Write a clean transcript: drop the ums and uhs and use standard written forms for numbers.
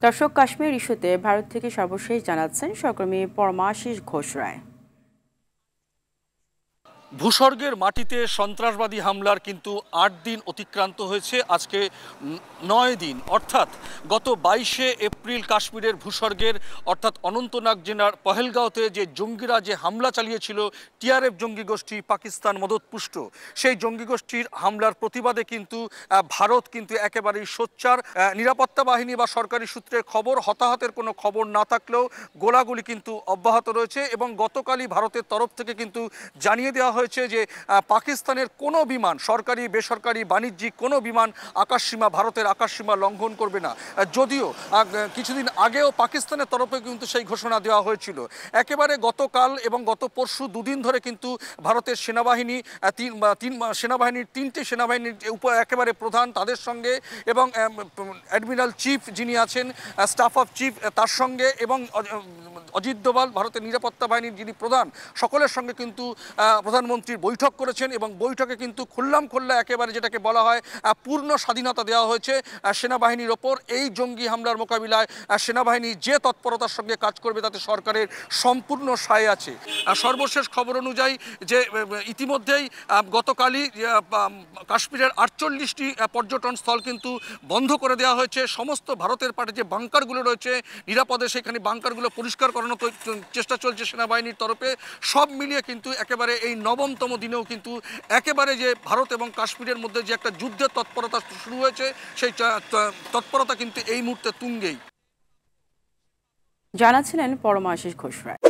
দর্শক, কাশ্মীর ইস্যুতে ভারত থেকে সর্বশেষ জানাচ্ছেন সহকর্মী পরমাশিস ঘোষ রায়। ভূস্বর্গের মাটিতে সন্ত্রাসবাদী হামলার কিন্তু ৮ দিন অতিক্রান্ত হয়েছে। আজকে ৯ দিন, অর্থাৎ গত ২২শে এপ্রিল কাশ্মীরের ভূস্বর্গের অর্থাৎ অনন্তনাগ জেলার পহেলগাঁওতে যে জঙ্গিরা যে হামলা চালিয়েছিল, টিআরএফ জঙ্গি গোষ্ঠী পাকিস্তান মদতপুষ্ট, সেই জঙ্গি গোষ্ঠীর হামলার প্রতিবাদে কিন্তু ভারত কিন্তু একেবারেই সোচ্চার। নিরাপত্তা বাহিনী বা সরকারি সূত্রের খবর, হতাহতের কোনো খবর না থাকলেও গোলাগুলি কিন্তু অব্যাহত রয়েছে। এবং গতকালই ভারতের তরফ থেকে কিন্তু জানিয়ে দেওয়া হয়েছে যে পাকিস্তানের কোনো বিমান, সরকারি বেসরকারি বাণিজ্যিক কোনো বিমান আকাশসীমা, ভারতের আকাশসীমা লঙ্ঘন করবে না। যদিও কিছুদিন আগেও পাকিস্তানের তরফে কিন্তু সেই ঘোষণা দেওয়া হয়েছিল। একেবারে গতকাল এবং গত পরশু দুদিন ধরে কিন্তু ভারতের সেনাবাহিনী সেনাবাহিনীর ৩টে সেনাবাহিনীর একেবারে প্রধান, তাদের সঙ্গে এবং অ্যাডমিরাল চিফ যিনি আছেন, স্টাফ অফ চিফ, তার সঙ্গে এবং অজিত দোভাল ভারতের নিরাপত্তা বাহিনীর যিনি প্রধান, সকলের সঙ্গে কিন্তু প্রধানমন্ত্রীর বৈঠক করেছেন। এবং বৈঠকে কিন্তু খোল্লা একেবারে যেটাকে বলা হয় পূর্ণ স্বাধীনতা দেওয়া হয়েছে সেনাবাহিনীর ওপর। এই জঙ্গি হামলার মোকাবিলায় সেনাবাহিনী যে তৎপরতার সঙ্গে কাজ করবে তাতে সরকারের সম্পূর্ণ সায় আছে। সর্বশেষ খবর অনুযায়ী যে ইতিমধ্যেই গতকালই কাশ্মীরের ৪৮টি পর্যটন স্থল কিন্তু বন্ধ করে দেওয়া হয়েছে। সমস্ত ভারতের পাটে যে বাংকারগুলো রয়েছে নিরাপদে, সেখানে বাংকারগুলো পরিষ্কার করানোর চেষ্টা চলছে সেনাবাহিনীর তরফে। সব মিলিয়ে কিন্তু একেবারে এই ৯তম দিনেও কিন্তু একেবারে যে ভারত এবং কাশ্মীরের মধ্যে যে একটা যুদ্ধের তৎপরতা শুরু হয়েছে, সেই তৎপরতা কিন্তু এই মুহূর্তে তুঙ্গেই। জানাচ্ছিলেন পরমাশিস ঘোষ রায়।